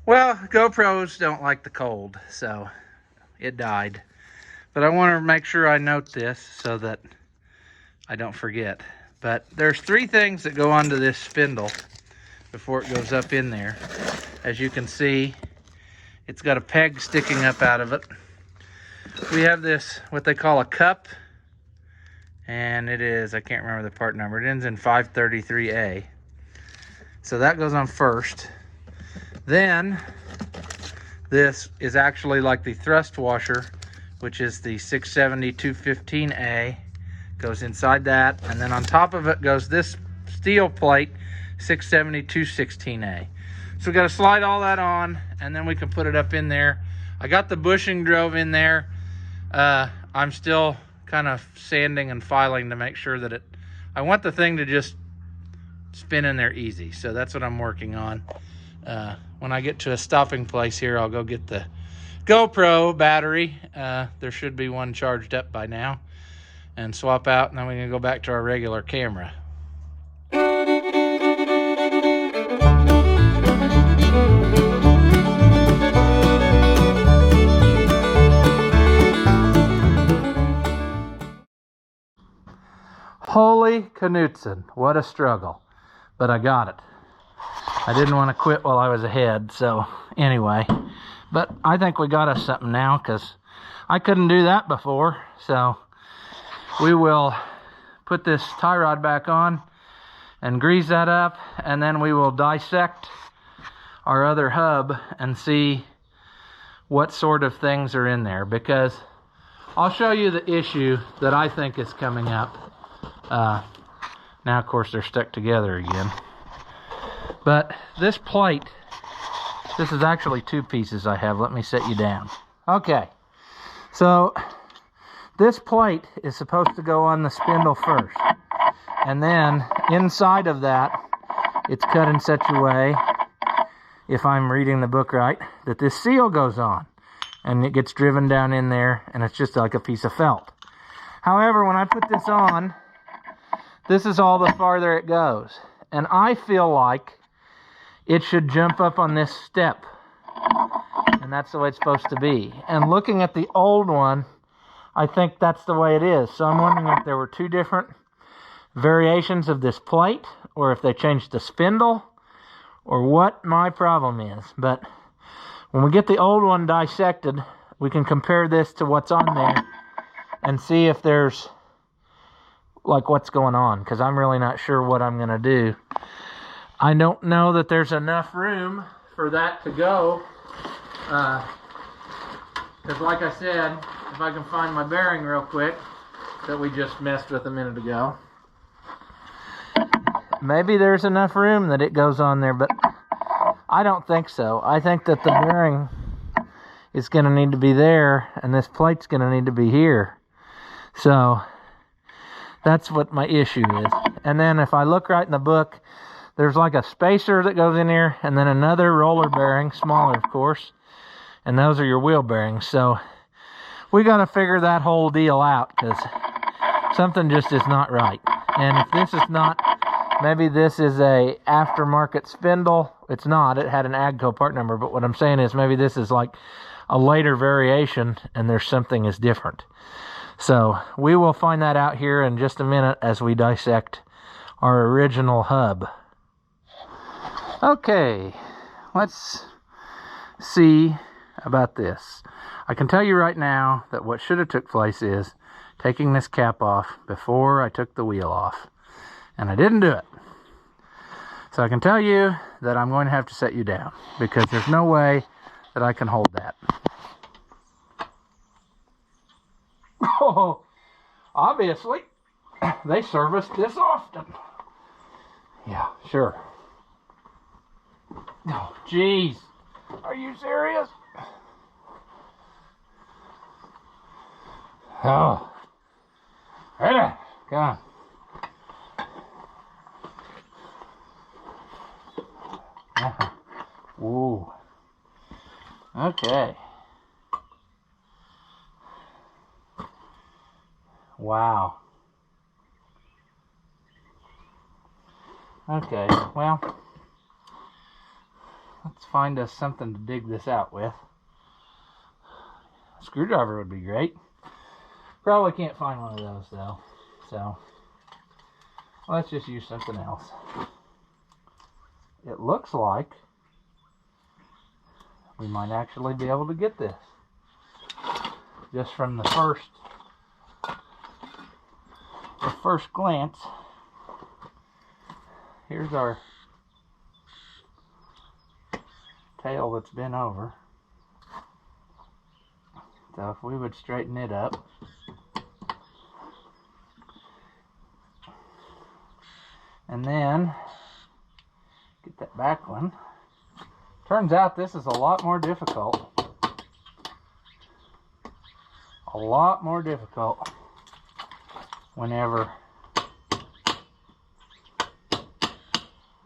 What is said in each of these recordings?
Well, GoPros don't like the cold, so it died. But I want to make sure I note this so that I don't forget. But there's 3 things that go onto this spindle before it goes up in there. As you can see, it's got a peg sticking up out of it. We have this, what they call a cup, and it is, I can't remember the part number, it ends in 533A. So that goes on first. Then this is actually like the thrust washer, which is the 670-215A, goes inside that, and then on top of it goes this steel plate, 670-216A. So we got to slide all that on, and then we can put it up in there. I got the bushing drove in there. I'm still kind of sanding and filing to make sure that I want the thing to just spin in there easy. So that's what I'm working on. When I get to a stopping place here, I'll go get the GoPro battery. There should be one charged up by now, and swap out, and then we can go back to our regular camera. Holy Knutson, what a struggle, but I got it. I didn't want to quit while I was ahead, so anyway, but I think we got us something now, because I couldn't do that before. So we will put this tie rod back on and grease that up, and then we will dissect our other hub and see what sort of things are in there, because I'll show you the issue that I think is coming up. Now of course they're stuck together again, but this plate, this is actually 2 pieces I have. Let me set you down. Okay, so this plate is supposed to go on the spindle first, and then inside of that it's cut in such a way, if I'm reading the book right, that this seal goes on and it gets driven down in there, and it's just like a piece of felt. However, when I put this on, this is all the farther it goes, and I feel like it should jump up on this step, and that's the way it's supposed to be. And looking at the old one, I think that's the way it is. So I'm wondering if there were 2 different variations of this plate, or if they changed the spindle, or what my problem is. But when we get the old one dissected, we can compare this to what's on there and see if there's like what's going on, because I'm really not sure what I'm going to do. I don't know that there's enough room for that to go, because like I said, if I can find my bearing real quick that we just messed with a minute ago, maybe there's enough room that it goes on there, but I don't think so. I think that the bearing is going to need to be there, and this plate's going to need to be here. So that's what my issue is. And then if I look right in the book, there's like a spacer that goes in here, and then another roller bearing, smaller of course, and those are your wheel bearings. So we got to figure that whole deal out, because something just is not right. And if this is not, maybe this is a aftermarket spindle. It's not. It had an AGCO part number, but what I'm saying is maybe this is like a later variation, and there's something is different. So we will find that out here in just a minute as we dissect our original hub. Okay, let's see about this. I can tell you right now that what should have took place is taking this cap off before I took the wheel off, and I didn't do it. So I can tell you that I'm going to have to set you down, because there's no way that I can hold that. Oh, obviously, they service this often. Yeah, sure. Oh, jeez. Are you serious? Oh. Hey, come on. Ooh. Okay. Wow. Okay, well, let's find us something to dig this out with. A screwdriver would be great. Probably can't find one of those though. So let's just use something else. It looks like we might actually be able to get this. Just from the first glance. Here's our tail that's bent over. So if we would straighten it up. And then get that back one. Turns out this is a lot more difficult. A lot more difficult whenever.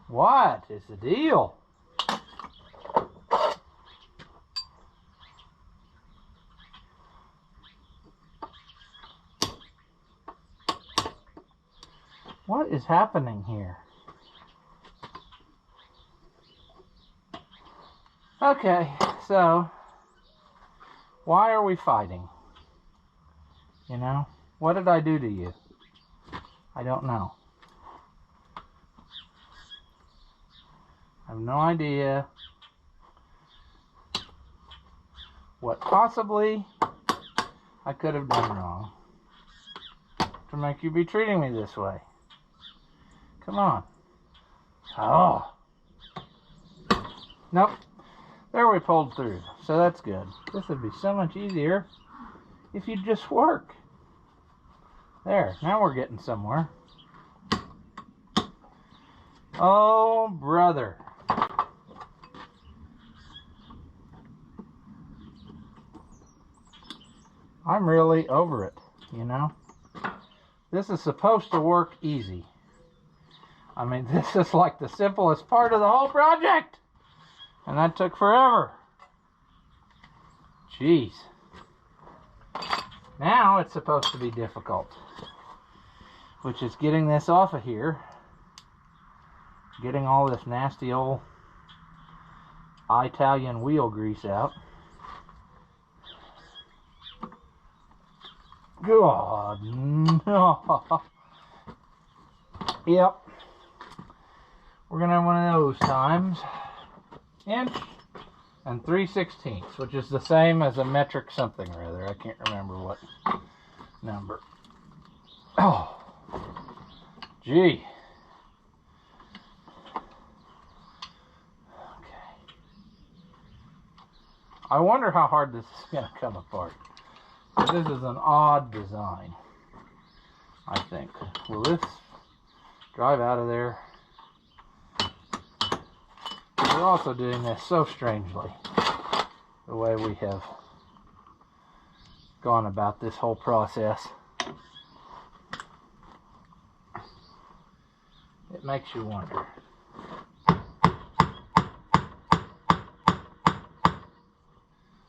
What is the deal? What is happening here? Okay, so why are we fighting? You know, what did I do to you? I don't know. I have no idea what possibly I could have done wrong to make you be treating me this way. Come on. Oh. Nope. There, we pulled through. So that's good. This would be so much easier if you'd just work. There. Now we're getting somewhere. Oh, brother. I'm really over it, you know? This is supposed to work easy. I mean, this is like the simplest part of the whole project. And that took forever. Jeez. Now it's supposed to be difficult. Which is getting this off of here. Getting all this nasty old Italian wheel grease out. God, no. Yep. We're going to have one of those times. Inch and 3/16, which is the same as a metric something or other. I can't remember what number. Oh, gee. Okay. I wonder how hard this is going to come apart. This is an odd design, I think. Will this drive out of there? We're also doing this so strangely, the way we have gone about this whole process. It makes you wonder.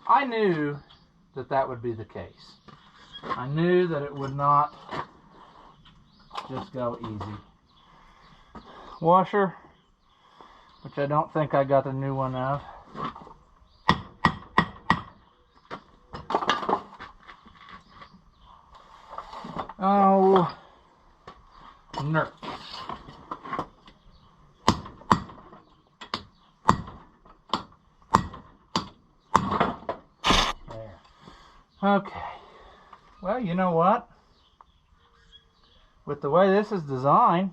I knew that that would be the case. I knew that it would not just go easy. Washer, which I don't think I got a new one of. Oh, nerds. There. Okay. Well, you know what? With the way this is designed,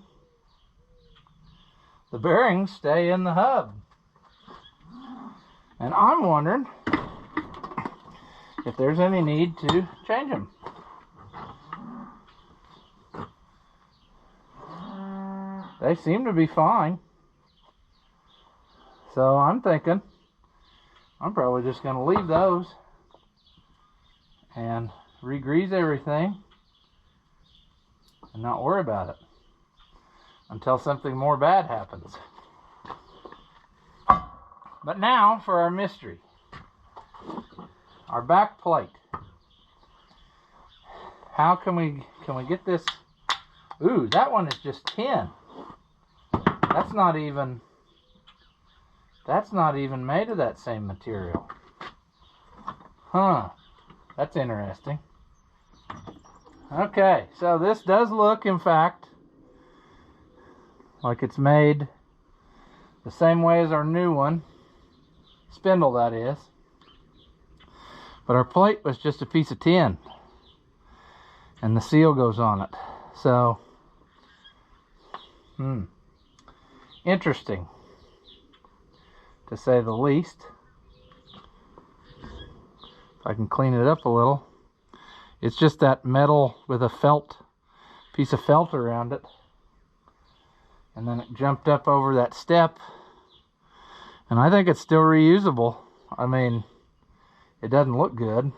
the bearings stay in the hub. And I'm wondering if there's any need to change them. They seem to be fine. So I'm thinking I'm probably just going to leave those and re-grease everything and not worry about it until something more bad happens. But now for our mystery. Our back plate. How can we get this? Ooh, that one is just 10. That's not even That's not even made of that same material. Huh. That's interesting. Okay, so this does look, in fact, like it's made the same way as our new one. Spindle, that is. But our plate was just a piece of tin. And the seal goes on it. So, interesting, to say the least. If I can clean it up a little. It's just that metal with a piece of felt around it. And then it jumped up over that step. And I think it's still reusable. I mean, it doesn't look good.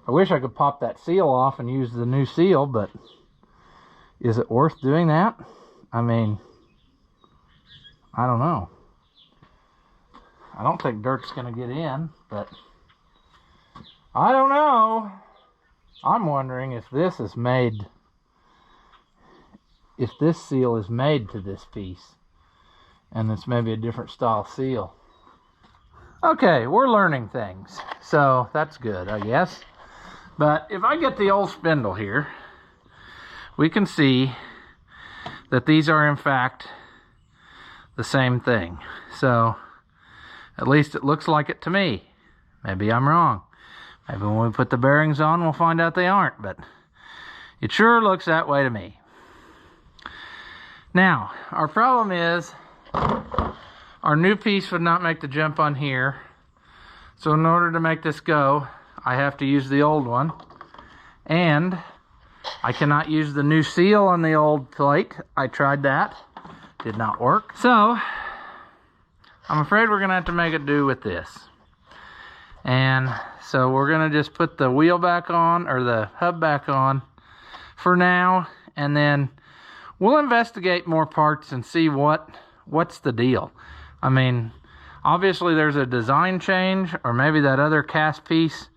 I wish I could pop that seal off and use the new seal, but is it worth doing that? I mean, I don't know. I don't think dirt's going to get in, but I don't know. I'm wondering if this is made, if this seal is made to this piece, and it's maybe a different style seal. Okay, we're learning things, so that's good, I guess. But if I get the old spindle here, we can see that these are in fact the same thing. So at least it looks like it to me. Maybe I'm wrong. Maybe when we put the bearings on, we'll find out they aren't, but it sure looks that way to me. Now, our problem is our new piece would not make the jump on here. So in order to make this go, I have to use the old one. And I cannot use the new seal on the old plate. I tried that. Did not work. So, I'm afraid we're going to have to make it do with this. And so we're going to just put the wheel back on, or the hub back on for now. And then we'll investigate more parts and see what's the deal. I mean, obviously there's a design change, or maybe that other cast piece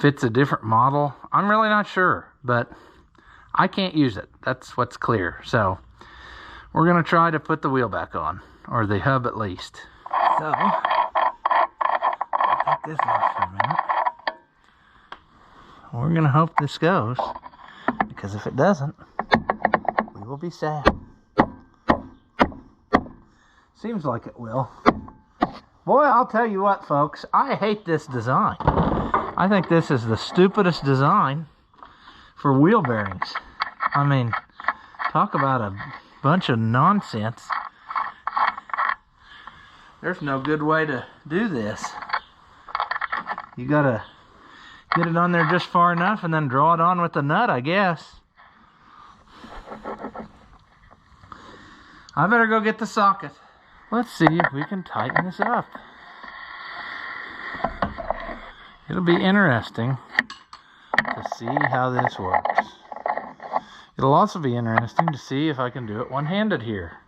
fits a different model. I'm really not sure, but I can't use it. That's what's clear. So we're going to try to put the wheel back on, or the hub at least. So I'll take this off for a minute. We're going to hope this goes, because if it doesn't, we will be sad. Seems like it will. Boy, I'll tell you what, folks, I hate this design. I think this is the stupidest design for wheel bearings. I mean, talk about a bunch of nonsense. There's no good way to do this. You gotta get it on there just far enough and then draw it on with the nut, I guess. I better go get the socket. Let's see if we can tighten this up. It'll be interesting to see how this works. It'll also be interesting to see if I can do it one-handed here,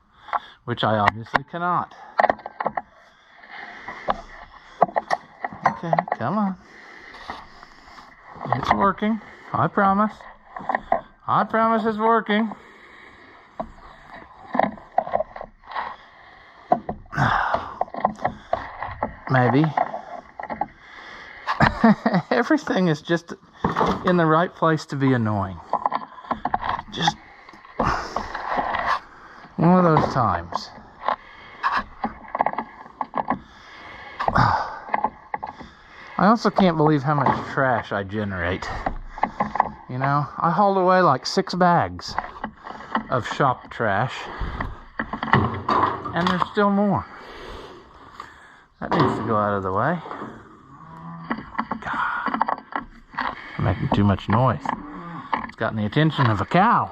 which I obviously cannot. Okay, come on. It's working. I promise. I promise it's working. Maybe. Everything is just in the right place to be annoying. Just one of those times. I also can't believe how much trash I generate. You know, I hauled away like 6 bags of shop trash, and there's still more. That needs to go out of the way. God, I'm making too much noise. It's gotten the attention of a cow,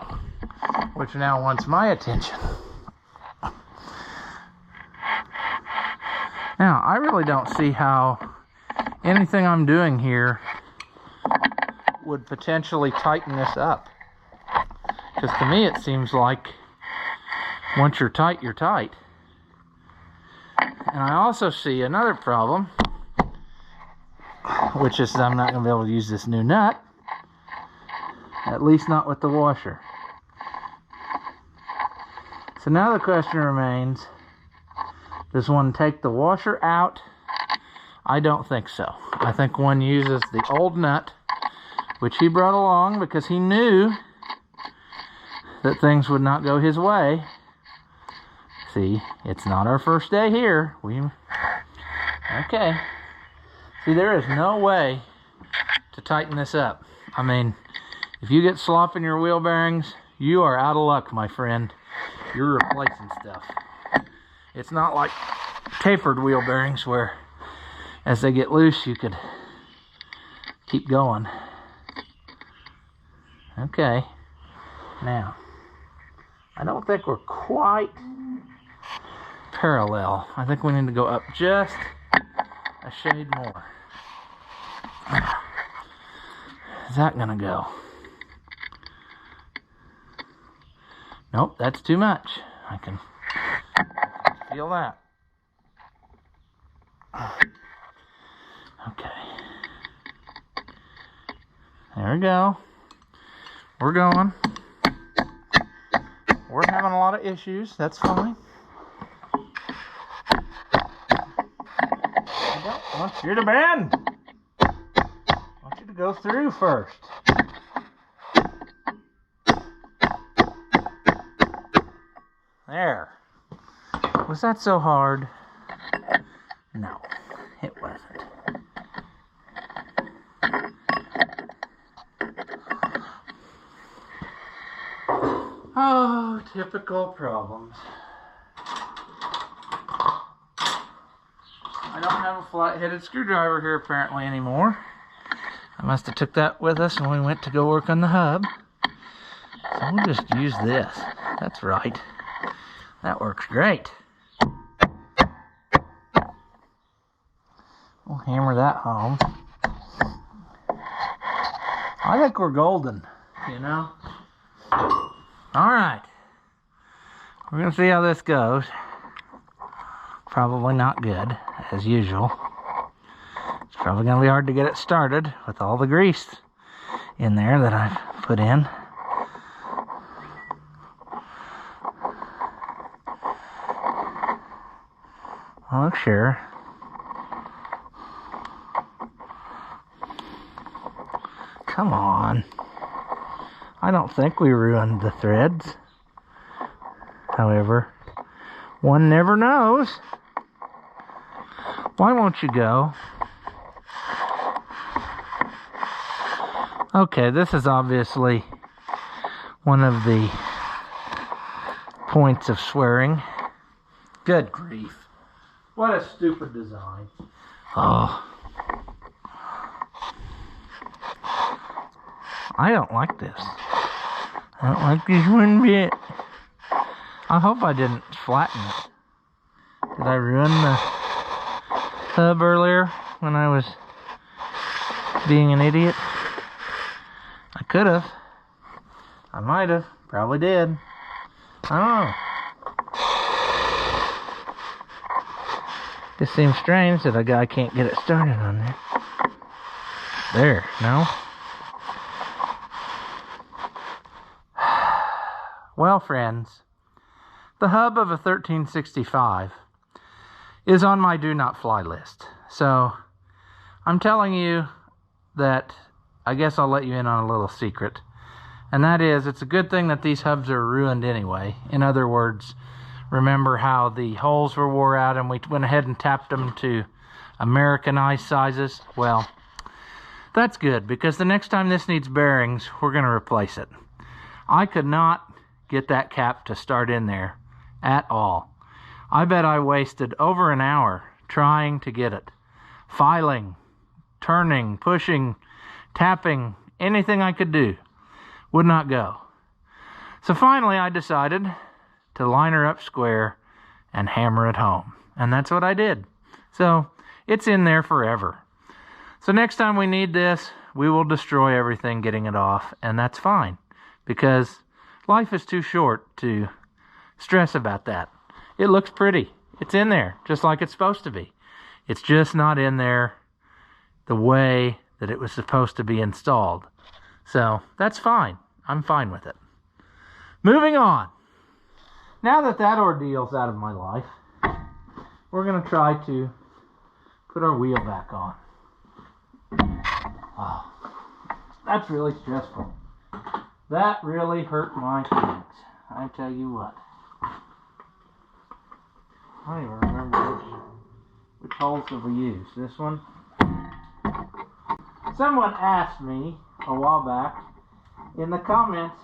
which now wants my attention. Now, I really don't see how anything I'm doing here would potentially tighten this up. Because to me it seems like once you're tight, you're tight. And I also see another problem, which is I'm not going to be able to use this new nut. At least not with the washer. So now the question remains, Does one take the washer out? I don't think so. I think one uses the old nut, which he brought along because he knew that things would not go his way. See, it's not our first day here. Okay. See, there is no way to tighten this up. I mean, if you get slop in your wheel bearings, you are out of luck, my friend. You're replacing stuff. It's not like tapered wheel bearings where as they get loose, you could keep going. Okay. Now, I don't think we're quite parallel. I think we need to go up just a shade more. Is that gonna go? Nope, that's too much. I can feel that. Okay. There we go. We're going. We're having a lot of issues. That's fine. I don't want you to bend. I want you to go through first. There. Was that so hard? No, it wasn't. Oh, typical problems. I don't have a flat-headed screwdriver here apparently anymore. I must have took that with us when we went to go work on the hub. So we'll just use this. That's right. That works great. We'll hammer that home. I think we're golden, you know? Alright. We're going to see how this goes. Probably not good, as usual. It's probably going to be hard to get it started with all the grease in there that I've put in. Oh, sure. Come on. I don't think we ruined the threads. However, one never knows. Why won't you go? Okay, this is obviously one of the points of swearing. Good grief. What a stupid design. Oh. I don't like this. I don't like this one bit. I hope I didn't flatten it. Did I ruin the hub earlier when I was being an idiot? I could have. I might have. Probably did. I don't know. This seems strange that a guy can't get it started on there. There, no? Well, friends, the hub of a 1365 is on my do not fly list. So I'm telling you that I guess I'll let you in on a little secret. And that is, it's a good thing that these hubs are ruined anyway. In other words, remember how the holes were wore out and we went ahead and tapped them to Americanized sizes? Well, that's good because the next time this needs bearings, we're going to replace it. I could not get that cap to start in there at all. I bet I wasted over an hour trying to get it. Filing, turning, pushing, tapping, anything I could do would not go. So finally I decided to line her up square and hammer it home. And that's what I did. So it's in there forever. So next time we need this, we will destroy everything getting it off. And that's fine because life is too short to stress about that. It looks pretty. It's in there, just like it's supposed to be. It's just not in there the way that it was supposed to be installed. So that's fine. I'm fine with it. Moving on. Now that that ordeal's out of my life, we're going to try to put our wheel back on. Oh, that's really stressful. That really hurt my feelings. I tell you what. I don't even remember which holes have we used. This one? Someone asked me a while back in the comments,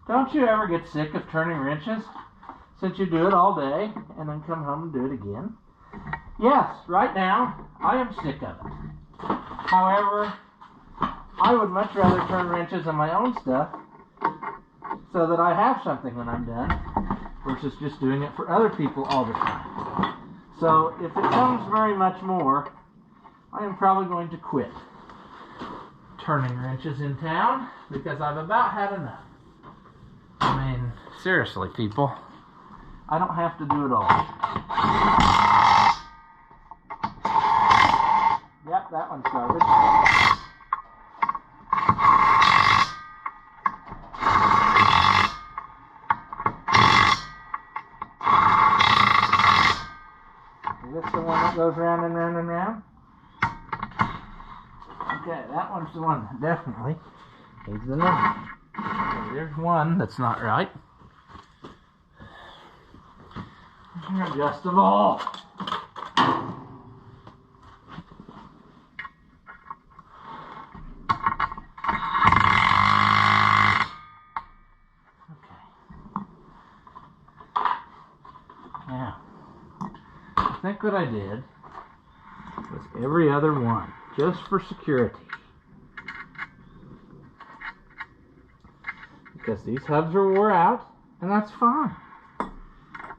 don't you ever get sick of turning wrenches since you do it all day and then come home and do it again? Yes, right now I am sick of it. However, I would much rather turn wrenches on my own stuff so that I have something when I'm done versus just doing it for other people all the time. So if it comes very much more, I am probably going to quit turning wrenches in town because I've about had enough. I mean, seriously, people, I don't have to do it all. Yep, that one's garbage. Is this the one that goes round and round and round? Okay, that one's the one that definitely needs the number. Okay, there's one that's not right. Adjustable. Okay. Now, I think what I did was every other one, just for security. Because these hubs are wore out, and that's fine.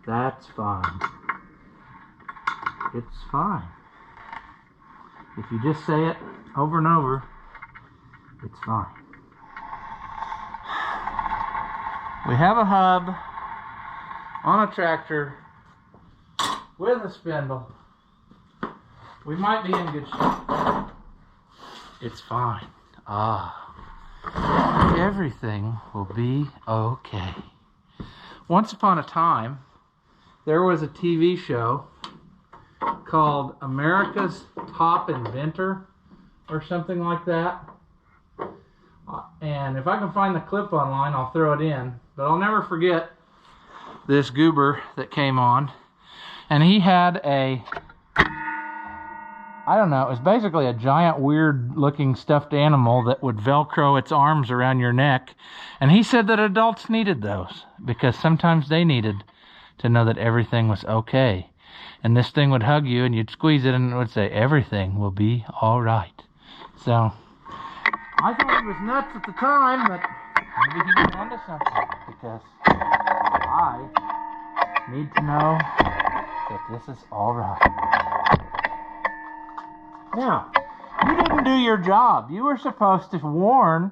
That's fine. It's fine. If you just say it over and over, it's fine. We have a hub on a tractor with a spindle. We might be in good shape. It's fine. Everything will be okay. Once upon a time, there was a TV show called America's Top Inventor or something like that. And if I can find the clip online, I'll throw it in. But I'll never forget this goober that came on. And he had a, I don't know, it was basically a giant weird looking stuffed animal that would Velcro its arms around your neck. And he said that adults needed those because sometimes they needed to know that everything was okay. And this thing would hug you and you'd squeeze it and it would say, everything will be all right. So I thought he was nuts at the time, but maybe he was onto something because I need to know that this is all right. Now, you didn't do your job. You were supposed to warn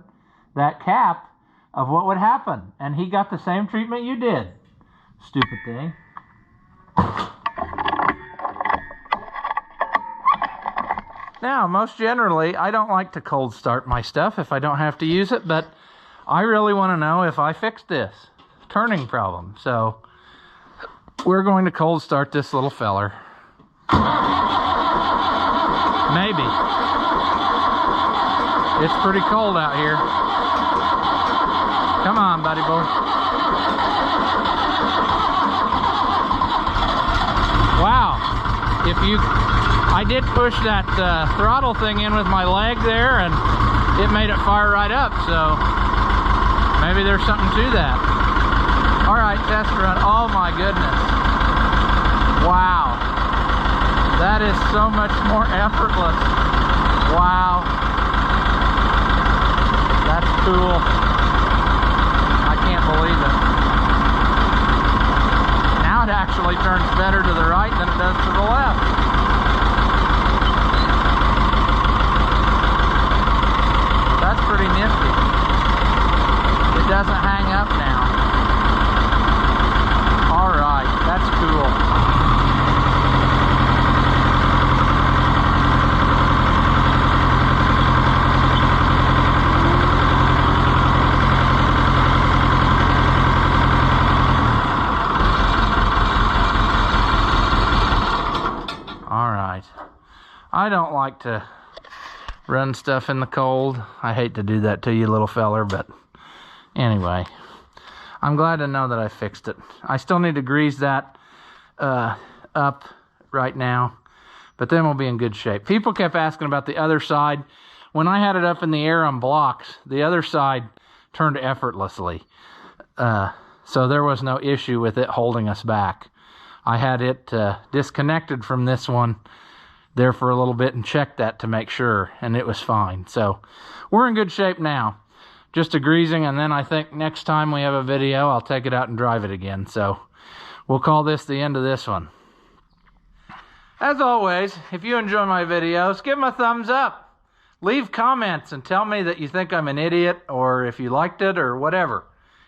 that cap of what would happen, and he got the same treatment you did. Stupid thing. Now, most generally, I don't like to cold start my stuff if I don't have to use it, but I really want to know if I fixed this turning problem. So we're going to cold start this little feller. Maybe. It's pretty cold out here. Come on, buddy boy. Wow. I did push that throttle thing in with my leg there and it made it fire right up, so maybe there's something to that. All right, test run. Oh my goodness. Wow. That is so much more effortless. Wow. That's cool. I can't believe it. Now it actually turns better to the right than it does to the left. That's pretty nifty. It doesn't hang up now. All right, that's cool. I don't like to run stuff in the cold. I hate to do that to you, little feller, but anyway, I'm glad to know that I fixed it. I still need to grease that up right now, but then we'll be in good shape. People kept asking about the other side. When I had it up in the air on blocks, the other side turned effortlessly. So there was no issue with it holding us back. I had it disconnected from this one there for a little bit and checked that to make sure, and it was fine. So we're in good shape now. Just a greasing, and then I think next time we have a video, I'll take it out and drive it again. So we'll call this the end of this one. As always, if you enjoy my videos, give them a thumbs up. Leave comments and tell me that you think I'm an idiot, or if you liked it, or whatever.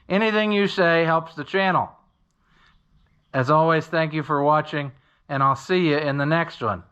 Anything you say helps the channel. As always, thank you for watching, and I'll see you in the next one.